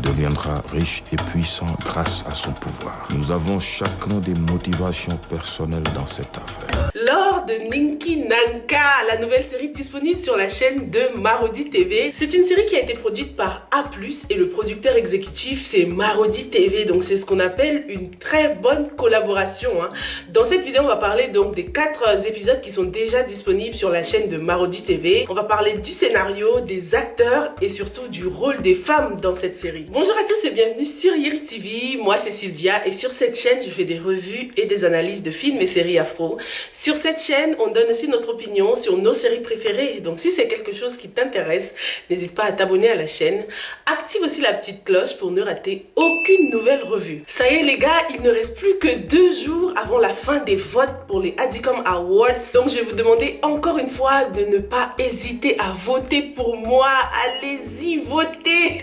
deviendra riche et puissant grâce à son pouvoir. Nous avons chacun des motivations personnelles dans cette affaire. Lors de Ninki Nanka, la nouvelle série disponible sur la chaîne de Marodi TV. C'est une série qui a été produite par A+, et le producteur exécutif c'est Marodi TV. Donc c'est ce qu'on appelle une très bonne collaboration. Dans cette vidéo, on va parler donc des 4 épisodes qui sont déjà disponibles sur la chaîne de Marodi TV. On va parler du scénario, des acteurs et surtout du rôle des femmes dans cette série. Bonjour à tous et bienvenue sur Yeri TV. Moi c'est Sylvia et sur cette chaîne, je fais des revues et des analyses de films et séries afro. Sur cette chaîne, on donne aussi notre opinion sur nos séries préférées. Donc si c'est quelque chose qui t'intéresse, n'hésite pas à t'abonner à la chaîne. Active aussi la petite cloche pour ne rater aucune nouvelle revue. Ça y est les gars, il ne reste plus que 2 jours avant la fin des votes pour les Adicom Awards. Donc je vais vous demander encore une fois de ne pas hésiter à voter pour moi. Allez-y, votez.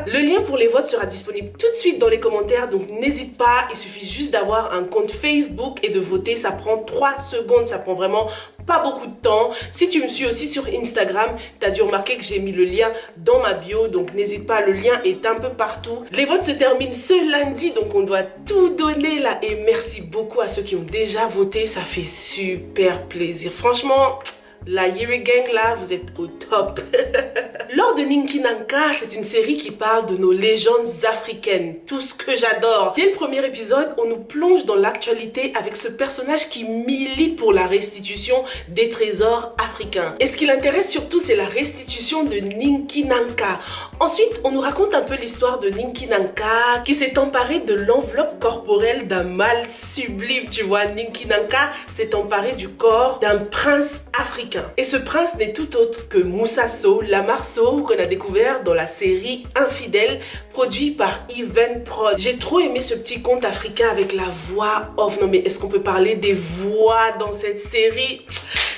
Le lien pour les votes sera disponible tout de suite dans les commentaires, donc n'hésite pas, il suffit juste d'avoir un compte Facebook et de voter, ça prend 3 secondes, ça prend vraiment pas beaucoup de temps. Si tu me suis aussi sur Instagram, tu as dû remarquer que j'ai mis le lien dans ma bio, donc n'hésite pas, le lien est un peu partout. Les votes se terminent ce lundi, donc on doit tout donner là, et merci beaucoup à ceux qui ont déjà voté, ça fait super plaisir. Franchement, la Yeri Gang là, vous êtes au top. Lors de Ninki Nanka, c'est une série qui parle de nos légendes africaines, tout ce que j'adore. Dès le premier épisode, on nous plonge dans l'actualité avec ce personnage qui milite pour la restitution des trésors africains. Et ce qui l'intéresse surtout, c'est la restitution de Ninki Nanka. Ensuite, on nous raconte un peu l'histoire de Ninki Nanka qui s'est emparé de l'enveloppe corporelle d'un mâle sublime. Tu vois, Ninki Nanka s'est emparé du corps d'un prince africain. Et ce prince n'est tout autre que Moussa Sow, Lamar Sow, qu'on a découvert dans la série Infidèle, produit par Even Prod. J'ai trop aimé ce petit conte africain avec la voix off. Non mais est-ce qu'on peut parler des voix dans cette série?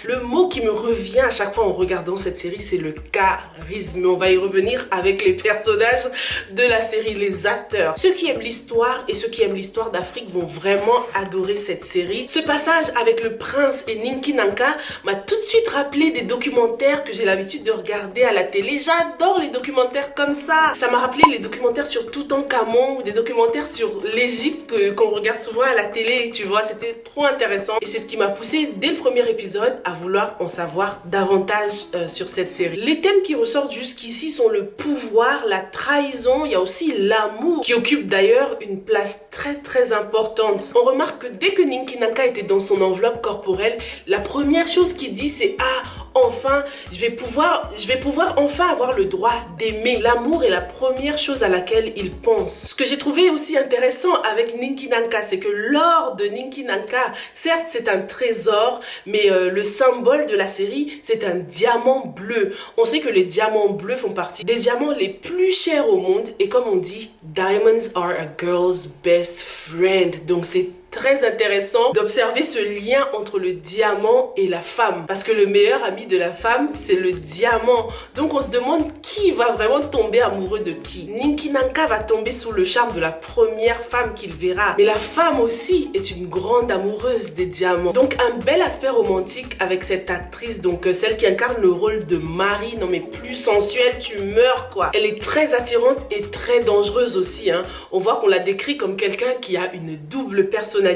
Le mot qui me revient à chaque fois en regardant cette série, c'est le charisme. On va y revenir avec les personnages de la série, les acteurs. Ceux qui aiment l'histoire et ceux qui aiment l'histoire d'Afrique vont vraiment adorer cette série. Ce passage avec le prince et Ninki Nanka m'a tout de suite rappelé des documentaires que j'ai l'habitude de regarder à la télé. J'adore les documentaires comme ça. Ça m'a rappelé les documentaires sur Toutankhamon ou des documentaires sur l'Égypte qu'on regarde souvent à la télé. Tu vois, c'était trop intéressant. Et c'est ce qui m'a poussé dès le premier épisode à vouloir en savoir davantage sur cette série. Les thèmes qui ressortent jusqu'ici sont le pouvoir, la trahison, il y a aussi l'amour qui occupe d'ailleurs une place très importante. On remarque que dès que Ninki Nanka était dans son enveloppe corporelle, la première chose qu'il dit c'est « Ah, enfin, je vais pouvoir enfin avoir le droit d'aimer. » L'amour est la première chose à laquelle il pense. Ce que j'ai trouvé aussi intéressant avec Ninki Nanka, c'est que l'or de Ninki Nanka, certes c'est un trésor, mais le symbole de la série, c'est un diamant bleu. On sait que les diamants bleus font partie des diamants les plus chers au monde, et comme on dit, diamonds are a girl's best friend. Donc c'est très intéressant d'observer ce lien entre le diamant et la femme, parce que le meilleur ami de la femme c'est le diamant. Donc on se demande qui va vraiment tomber amoureux de qui. Ninki Nanka va tomber sous le charme de la première femme qu'il verra, mais la femme aussi est une grande amoureuse des diamants. Donc un bel aspect romantique avec cette actrice, donc celle qui incarne le rôle de Marie. Non mais plus sensuelle tu meurs quoi. Elle est très attirante et très dangereuse aussi On voit qu'on la décrit comme quelqu'un qui a une double personnalité.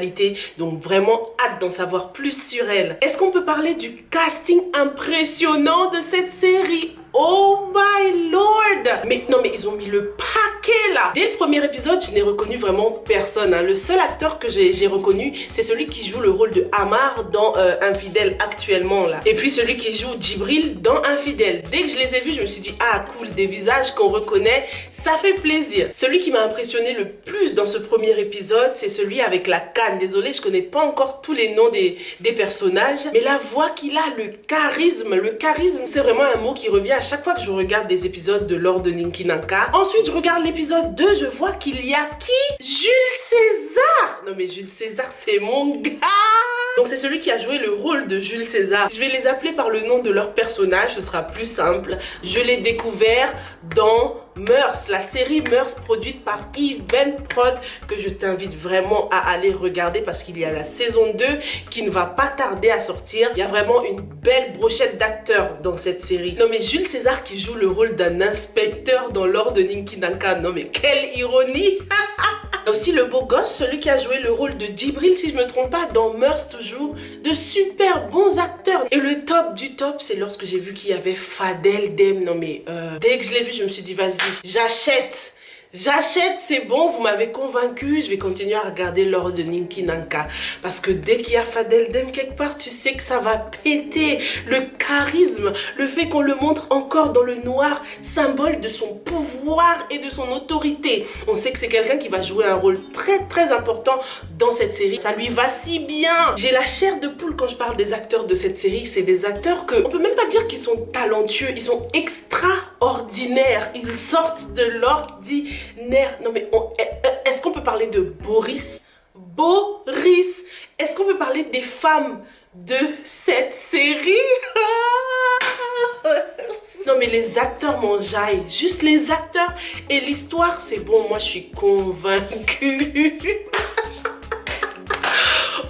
Donc vraiment hâte d'en savoir plus sur elle. Est-ce qu'on peut parler du casting impressionnant de cette série? Oh my lord! Mais non mais ils ont mis le paquet là! Dès le premier épisode, je n'ai reconnu vraiment personne. Le seul acteur que j'ai reconnu, c'est celui qui joue le rôle de Amar dans Infidèle actuellement là. Et puis celui qui joue Djibril dans Infidèle. Dès que je les ai vus, je me suis dit ah cool, des visages qu'on reconnaît, ça fait plaisir. Celui qui m'a impressionné le plus dans ce premier épisode, c'est celui avec la canne. Désolée, je connais pas encore tous les noms des personnages, mais la voix qu'il a, le charisme, c'est vraiment un mot qui revient à chaque fois que je regarde des épisodes de l'or de Ninki Nanka. Ensuite, je regarde l'épisode 2, je vois qu'il y a qui? Jules César! Non mais Jules César, c'est mon gars! Donc c'est celui qui a joué le rôle de Jules César. Je vais les appeler par le nom de leur personnage, ce sera plus simple. Je l'ai découvert dans Mœurs, la série Mœurs produite par Even Prod, que je t'invite vraiment à aller regarder parce qu'il y a la saison 2 qui ne va pas tarder à sortir. Il y a vraiment une belle brochette d'acteurs dans cette série. Non mais Jules César qui joue le rôle d'un inspecteur dans l'ordre de Ninki Nanka. Non mais quelle ironie. Aussi le beau gosse, celui qui a joué le rôle de Djibril, si je me trompe pas, dans Mœurs toujours. De super bons acteurs. Et le top du top, c'est lorsque j'ai vu qu'il y avait Fadel Dem. Non mais dès que je l'ai vu, je me suis dit vas-y, j'achète. J'achète, c'est bon, vous m'avez convaincu, je vais continuer à regarder l'ordre de Ninki Nanka. Parce que dès qu'il y a Fadel Dem quelque part, tu sais que ça va péter. Le charisme, le fait qu'on le montre encore dans le noir, symbole de son pouvoir et de son autorité. On sait que c'est quelqu'un qui va jouer un rôle très très important dans cette série. Ça lui va si bien. J'ai la chair de poule quand je parle des acteurs de cette série. C'est des acteurs que on peut même pas dire qu'ils sont talentueux, ils sont extraordinaires. Ils sortent de l'ordinaire. Non mais est-ce qu'on peut parler de Boris? Boris, est-ce qu'on peut parler des femmes de cette série? Non mais les acteurs m'enjaillent, juste les acteurs et l'histoire, c'est bon, moi je suis convaincue.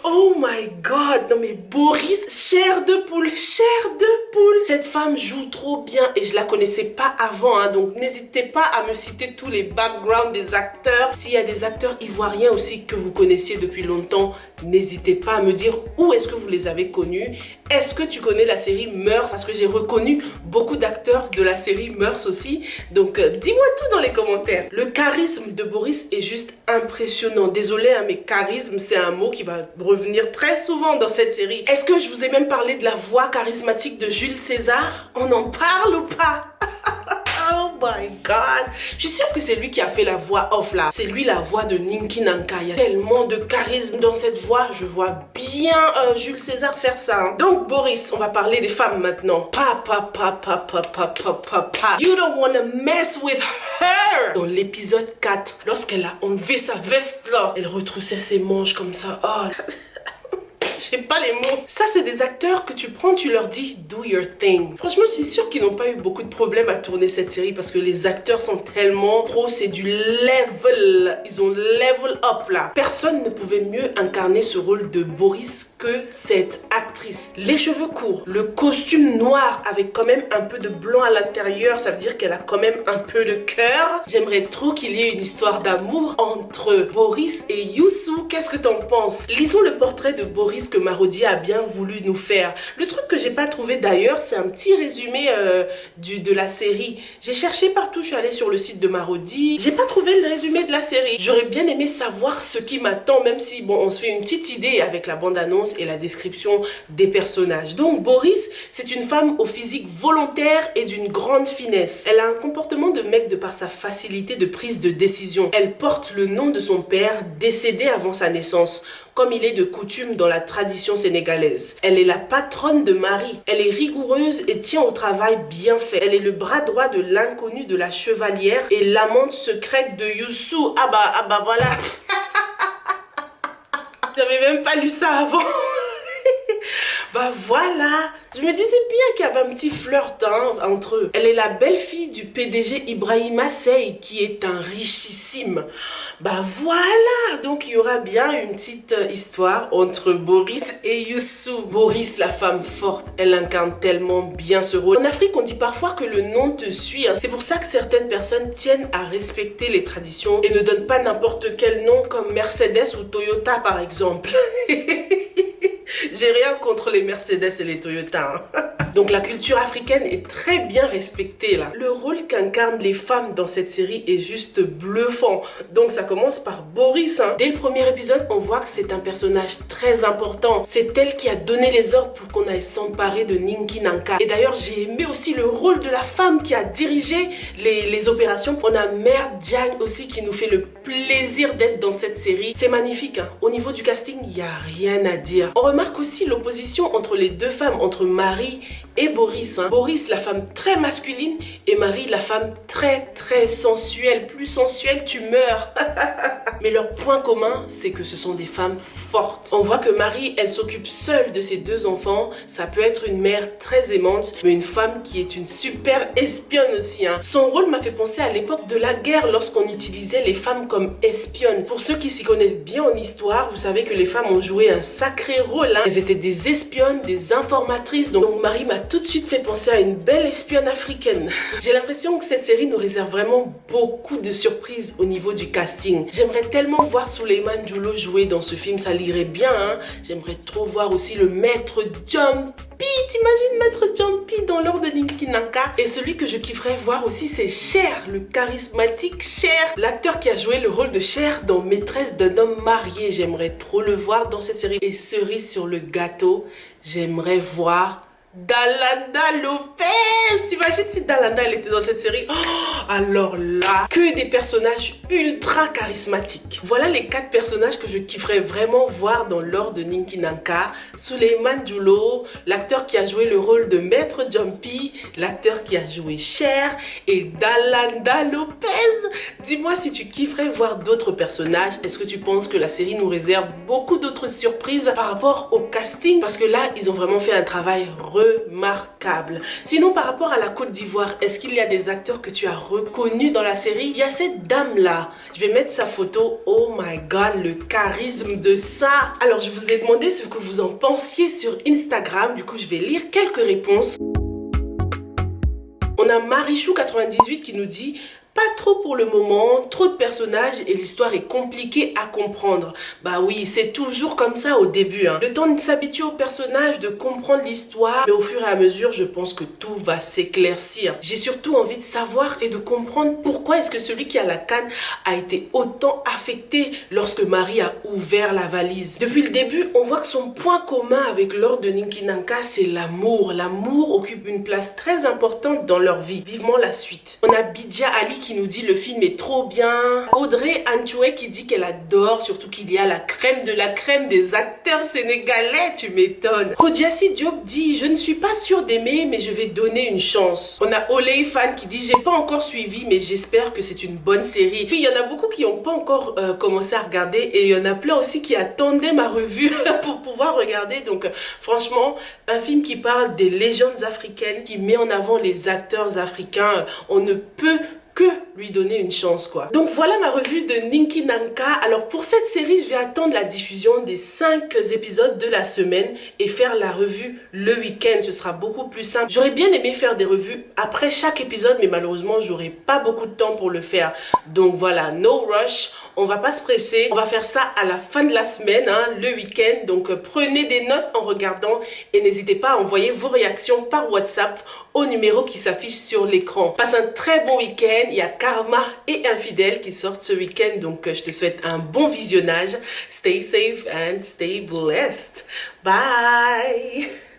Oh my god, non mais Boris, chair de poule, chair de poule. Cette femme joue trop bien et je la connaissais pas avant, hein, donc n'hésitez pas à me citer tous les backgrounds des acteurs. S'il y a des acteurs ivoiriens aussi que vous connaissiez depuis longtemps, n'hésitez pas à me dire où est-ce que vous les avez connus. Est-ce que tu connais la série Mœurs? Parce que j'ai reconnu beaucoup d'acteurs de la série Mœurs aussi. Donc dis-moi tout dans les commentaires. Le charisme de Boris est juste impressionnant. Désolé, hein, mais charisme, c'est un mot qui va revenir très souvent dans cette série. Est-ce que je vous ai même parlé de la voix charismatique de Jules César? On en parle ou pas? Oh my god. Je suis sûre que c'est lui qui a fait la voix off là. C'est lui la voix de Ninki Nanka. Il y a tellement de charisme dans cette voix. Je vois bien Jules César faire ça. Hein. Donc Boris, on va parler des femmes maintenant. You don't wanna mess with her. Dans l'épisode 4, lorsqu'elle a enlevé sa veste là, elle retroussait ses manches comme ça. Oh. J'ai pas les mots. Ça, c'est des acteurs que tu prends, tu leur dis do your thing. Franchement, je suis sûre qu'ils n'ont pas eu beaucoup de problèmes à tourner cette série parce que les acteurs sont tellement pro, c'est du level. Ils ont level up là. Personne ne pouvait mieux incarner ce rôle de Boris que cette actrice. Les cheveux courts, le costume noir avec quand même un peu de blanc à l'intérieur, ça veut dire qu'elle a quand même un peu de cœur. J'aimerais trop qu'il y ait une histoire d'amour entre Boris et Youssou. Qu'est-ce que t'en penses? Lisons le portrait de Boris que Marodi a bien voulu nous faire. Le truc que j'ai pas trouvé d'ailleurs, c'est un petit résumé de la série. J'ai cherché partout, je suis allée sur le site de Marodi. J'ai pas trouvé le résumé de la série. J'aurais bien aimé savoir ce qui m'attend, même si bon, on se fait une petite idée avec la bande-annonce et la description des personnages. Donc Boris, c'est une femme au physique volontaire et d'une grande finesse. Elle a un comportement de mec de par sa facilité de prise de décision. Elle porte le nom de son père, décédé avant sa naissance, comme il est de coutume dans la tradition sénégalaise. Elle est la patronne de Marie. Elle est rigoureuse et tient au travail bien fait. Elle est le bras droit de l'inconnu de la chevalière et l'amante secrète de Youssou. Ah bah voilà. J'avais même pas lu ça avant. Bah voilà. Je me disais bien qu'il y avait un petit flirt entre eux. Elle est la belle-fille du PDG Ibrahima Sey, qui est un richissime. Bah voilà. Donc il y aura bien une petite histoire entre Boris et Youssou. Boris, la femme forte, elle incarne tellement bien ce rôle. En Afrique, on dit parfois que le nom te suit. C'est pour ça que certaines personnes tiennent à respecter les traditions et ne donnent pas n'importe quel nom comme Mercedes ou Toyota par exemple. J'ai rien contre les Mercedes et les Toyota. Hein. Donc la culture africaine est très bien respectée là. Le rôle qu'incarnent les femmes dans cette série est juste bluffant. Donc ça commence par Boris. Hein. Dès le premier épisode, on voit que c'est un personnage très important. C'est elle qui a donné les ordres pour qu'on aille s'emparer de Ninki Nanka. Et d'ailleurs, j'ai aimé aussi le rôle de la femme qui a dirigé les opérations. On a Mère Diagne aussi qui nous fait le plaisir d'être dans cette série. C'est magnifique. Hein. Au niveau du casting, il n'y a rien à dire. On remarque aussi l'opposition entre les deux femmes, entre Marie et Boris. Boris, la femme très masculine, et Marie, la femme très sensuelle. Plus sensuelle, tu meurs. Mais leur point commun, c'est que ce sont des femmes fortes. On voit que Marie, elle s'occupe seule de ses 2 enfants. Ça peut être une mère très aimante, mais une femme qui est une super espionne aussi. Son rôle m'a fait penser à l'époque de la guerre, lorsqu'on utilisait les femmes comme espionnes. Pour ceux qui s'y connaissent bien en histoire, vous savez que les femmes ont joué un sacré rôle. Elles étaient des espionnes, des informatrices. Donc Marie m'a tout de suite fait penser à une belle espionne africaine. J'ai l'impression que cette série nous réserve vraiment beaucoup de surprises au niveau du casting. J'aimerais tellement voir Souleymane Djoulou jouer dans ce film, ça l'irait bien. J'aimerais trop voir aussi le maître Jumpy. T'imagines maître Jumpy dans l'ordre de Ninki Nanka? Et celui que je kifferais voir aussi, c'est Cher, le charismatique Cher, l'acteur qui a joué le rôle de Cher dans Maîtresse d'un homme marié. J'aimerais trop le voir dans cette série. Et cerise sur le gâteau, j'aimerais voir Dalanda Lopez. T'imagines si Dalanda elle était dans cette série? Alors là, que des personnages ultra charismatiques. Voilà les 4 personnages que je kifferais vraiment voir dans l'ordre de Ninki Nanka. Souleymane Djoulou, l'acteur qui a joué le rôle de Maître Jumpy, l'acteur qui a joué Cher et Dalanda Lopez. Dis-moi si tu kifferais voir d'autres personnages. Est-ce que tu penses que la série nous réserve beaucoup d'autres surprises par rapport au casting? Parce que là, ils ont vraiment fait un travail remarquable. Sinon, par rapport à la Côte d'Ivoire, est-ce qu'il y a des acteurs que tu as reconnus dans la série? Il y a cette dame-là. Je vais mettre sa photo. Oh my God, le charisme de ça. Alors, je vous ai demandé ce que vous en pensiez sur Instagram. Du coup, je vais lire quelques réponses. On a Marichou98 qui nous dit: pas trop pour le moment, trop de personnages et l'histoire est compliquée à comprendre. Bah oui, c'est toujours comme ça au début. Le temps de s'habituer aux personnages, de comprendre l'histoire, mais au fur et à mesure, je pense que tout va s'éclaircir. J'ai surtout envie de savoir et de comprendre pourquoi est-ce que celui qui a la canne a été autant affecté lorsque Marie a ouvert la valise. Depuis le début, on voit que son point commun avec l'ordre de Ninki Nanka, c'est l'amour. L'amour occupe une place très importante dans leur vie. Vivement la suite. On a Bidia Ali qui nous dit: le film est trop bien. Audrey Antoué qui dit qu'elle adore, surtout qu'il y a la crème de la crème des acteurs sénégalais, tu m'étonnes. Rodiassi Diop dit: je ne suis pas sûre d'aimer, mais je vais donner une chance. On a Oley Fan qui dit: j'ai pas encore suivi, mais j'espère que c'est une bonne série. Puis il y en a beaucoup qui n'ont pas encore commencé à regarder, et il y en a plein aussi qui attendaient ma revue pour pouvoir regarder. Donc franchement, un film qui parle des légendes africaines, qui met en avant les acteurs africains, on ne peut que lui donner une chance quoi. Donc voilà ma revue de Ninki Nanka. Alors pour cette série, je vais attendre la diffusion des 5 épisodes de la semaine et faire la revue le week-end. Ce sera beaucoup plus simple. J'aurais bien aimé faire des revues après chaque épisode, mais malheureusement j'aurais pas beaucoup de temps pour le faire. Donc voilà, no rush. On va pas se presser. On va faire ça à la fin de la semaine, le week-end. Donc prenez des notes en regardant et n'hésitez pas à envoyer vos réactions par WhatsApp au numéro qui s'affiche sur l'écran. Passe un très bon week-end. Il y a Karma et Infidèle qui sortent ce week-end. Donc je te souhaite un bon visionnage. Stay safe and stay blessed. Bye.